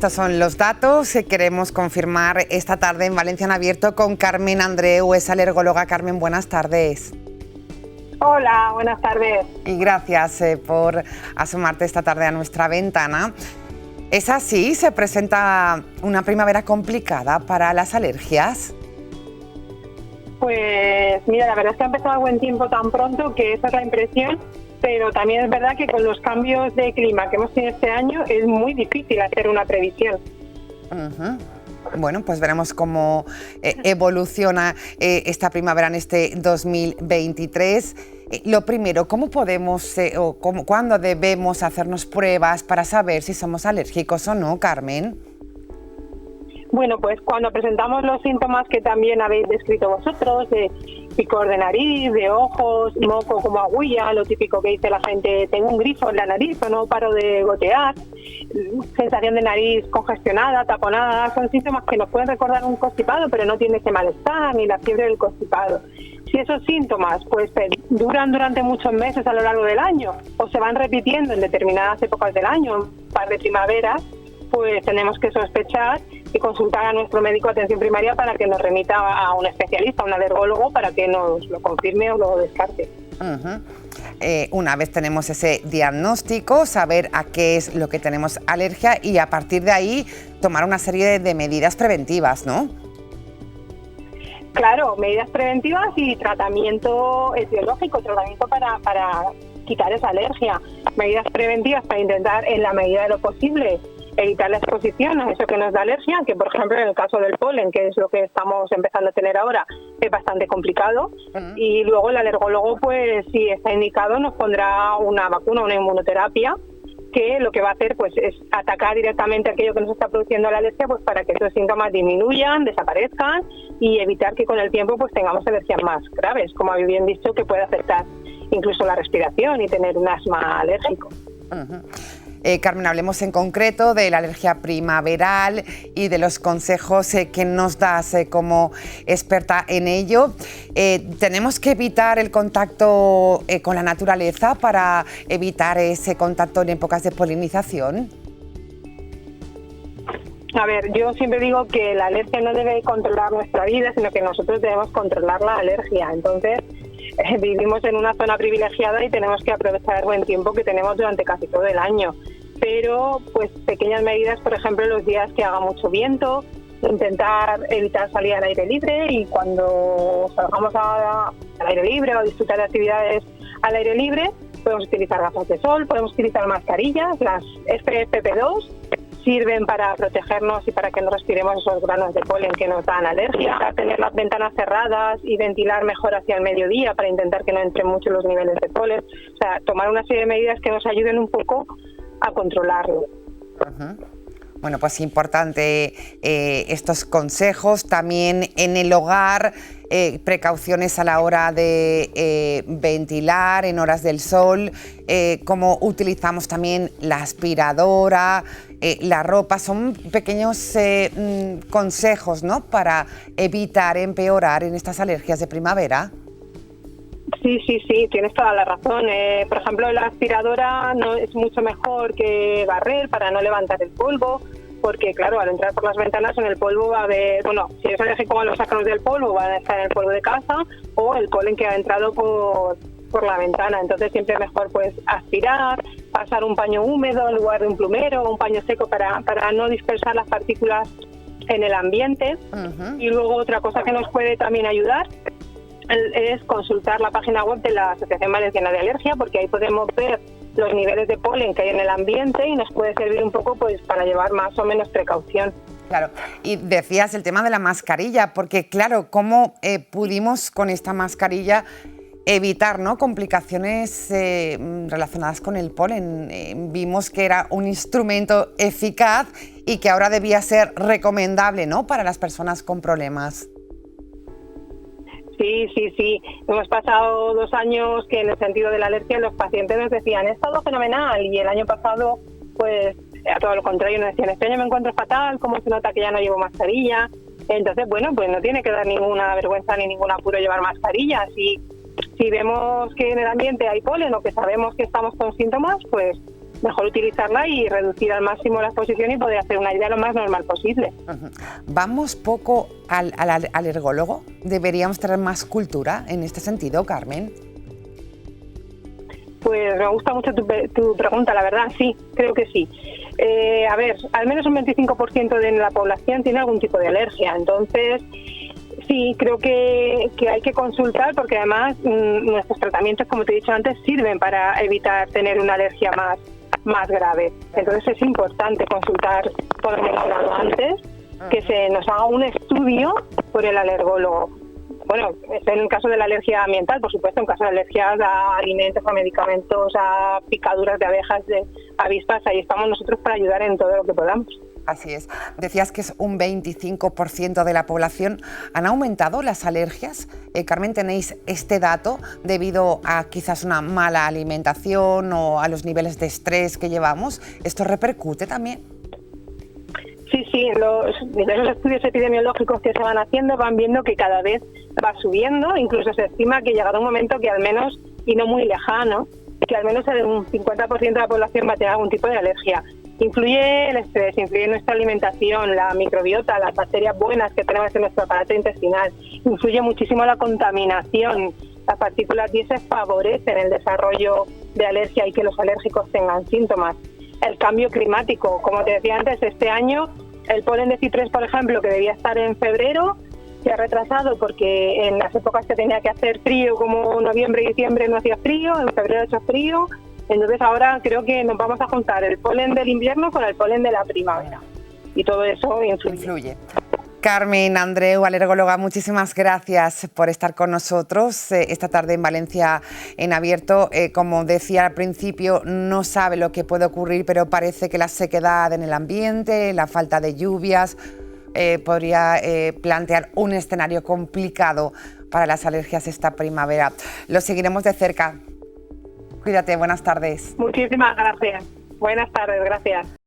estos son los datos que queremos confirmar esta tarde en Valencia en Abierto con Carmen Andreu, es alergóloga. Carmen, buenas tardes. Hola, buenas tardes. Y gracias por asomarte esta tarde a nuestra ventana. ¿Es así? ¿Se presenta una primavera complicada para las alergias? Pues mira, la verdad es que ha empezado a buen tiempo tan pronto que esa es la impresión, pero también es verdad que con los cambios de clima que hemos tenido este año es muy difícil hacer una previsión. Bueno, pues veremos cómo evoluciona esta primavera en este 2023. Lo primero, ¿cómo podemos cuándo debemos hacernos pruebas para saber si somos alérgicos o no, Carmen? Bueno, pues cuando presentamos los síntomas que también habéis descrito vosotros, de picor de nariz, de ojos, moco como agulla, lo típico que dice la gente, tengo un grifo en la nariz o no paro de gotear, sensación de nariz congestionada, taponada, son síntomas que nos pueden recordar un constipado, pero no tiene ese malestar ni la fiebre del constipado. Si esos síntomas pues duran durante muchos meses a lo largo del año o se van repitiendo en determinadas épocas del año, un par de primaveras, pues tenemos que sospechar y consultar a nuestro médico de atención primaria para que nos remita a un especialista, a un alergólogo, para que nos lo confirme o lo descarte. Una vez tenemos ese diagnóstico, saber a qué es lo que tenemos alergia y a partir de ahí tomar una serie de medidas preventivas, ¿no? Claro, medidas preventivas y tratamiento etiológico, tratamiento para quitar esa alergia. Medidas preventivas para intentar, en la medida de lo posible, evitar la exposición a eso que nos da alergia, que por ejemplo en el caso del polen, que es lo que estamos empezando a tener ahora, es bastante complicado. Y luego el alergólogo, pues si está indicado, nos pondrá una vacuna, una inmunoterapia, que lo que va a hacer pues es atacar directamente aquello que nos está produciendo la alergia, pues para que esos síntomas disminuyan, desaparezcan y evitar que con el tiempo pues tengamos alergias más graves, como habéis bien dicho, que puede afectar incluso la respiración y tener un asma alérgico. Carmen, hablemos en concreto de la alergia primaveral y de los consejos que nos das como experta en ello. ¿Tenemos que evitar el contacto con la naturaleza para evitar ese contacto en épocas de polinización? A ver, yo siempre digo que la alergia no debe controlar nuestra vida, sino que nosotros debemos controlar la alergia. Entonces, vivimos en una zona privilegiada y tenemos que aprovechar el buen tiempo que tenemos durante casi todo el año. Pero, pues, pequeñas medidas, por ejemplo, los días que haga mucho viento, intentar evitar salir al aire libre y cuando salgamos al aire libre o disfrutar de actividades al aire libre, podemos utilizar gafas de sol, podemos utilizar mascarillas, las FFP2, sirven para protegernos y para que no respiremos esos granos de polen que nos dan alergia, tener las ventanas cerradas y ventilar mejor hacia el mediodía para intentar que no entren mucho los niveles de polen. O sea, tomar una serie de medidas que nos ayuden un poco a controlarlo. Bueno, pues importante estos consejos también en el hogar, precauciones a la hora de ventilar en horas del sol, cómo utilizamos también la aspiradora, la ropa, son pequeños consejos, ¿no?, para evitar empeorar en estas alergias de primavera. Sí, tienes toda la razón. Por ejemplo, la aspiradora no es mucho mejor que barrer para no levantar el polvo, porque claro, al entrar por las ventanas en el polvo va a haber, bueno, si eres alérgico a los ácaros del polvo, van a estar en el polvo de casa o el polen que ha entrado por la ventana. Entonces siempre es mejor pues aspirar, pasar un paño húmedo en lugar de un plumero o un paño seco para no dispersar las partículas en el ambiente. Y luego otra cosa que nos puede también ayudar es consultar la página web de la Asociación Valenciana de Alergia, porque ahí podemos ver los niveles de polen que hay en el ambiente y nos puede servir un poco pues para llevar más o menos precaución. Claro, y decías el tema de la mascarilla, porque claro, ¿cómo pudimos con esta mascarilla evitar, ¿no?, complicaciones relacionadas con el polen? Vimos que era un instrumento eficaz y que ahora debía ser recomendable, ¿no?, para las personas con problemas. Sí. Hemos pasado 2 años que en el sentido de la alergia los pacientes nos decían, he estado fenomenal, y el año pasado pues a todo lo contrario nos decían, este año me encuentro fatal, cómo se nota que ya no llevo mascarilla. Entonces, bueno, pues no tiene que dar ninguna vergüenza ni ningún apuro llevar mascarilla. Si vemos que en el ambiente hay polen o que sabemos que estamos con síntomas, pues mejor utilizarla y reducir al máximo la exposición y poder hacer una vida lo más normal posible. ¿Vamos poco al alergólogo? ¿Deberíamos tener más cultura en este sentido, Carmen? Pues me gusta mucho tu pregunta, la verdad, sí, creo que sí. A ver, al menos un 25% de la población tiene algún tipo de alergia, entonces sí, creo que hay que consultar porque además nuestros tratamientos, como te he dicho antes, sirven para evitar tener una alergia más grave. Entonces es importante consultar por el grado antes, que se nos haga un estudio por el alergólogo. Bueno, en el caso de la alergia ambiental, por supuesto, en caso de alergias a alimentos, a medicamentos, a picaduras de abejas, de avispas, ahí estamos nosotros para ayudar en todo lo que podamos. Así es. Decías que es un 25% de la población. ¿Han aumentado las alergias? Carmen, ¿tenéis este dato debido a quizás una mala alimentación o a los niveles de estrés que llevamos? ¿Esto repercute también? Sí, los estudios epidemiológicos que se van haciendo van viendo que cada vez va subiendo, incluso se estima que llegará un momento que al menos, y no muy lejano, que al menos un 50% de la población va a tener algún tipo de alergia. Influye el estrés, influye nuestra alimentación, la microbiota, las bacterias buenas que tenemos en nuestro aparato intestinal, influye muchísimo la contaminación. Las partículas diésel favorecen el desarrollo de alergia y que los alérgicos tengan síntomas. El cambio climático, como te decía antes, este año el polen de ciprés, por ejemplo, que debía estar en febrero, se ha retrasado porque en las épocas que tenía que hacer frío, como noviembre y diciembre, no hacía frío, en febrero ha hecho frío. Entonces ahora creo que nos vamos a juntar el polen del invierno con el polen de la primavera. Y todo eso influye. Carmen Andreu, alergóloga, muchísimas gracias por estar con nosotros esta tarde en Valencia en Abierto. Como decía al principio, no sabe lo que puede ocurrir, pero parece que la sequedad en el ambiente, la falta de lluvias, podría plantear un escenario complicado para las alergias esta primavera. Lo seguiremos de cerca. Cuídate, buenas tardes. Muchísimas gracias. Buenas tardes, gracias.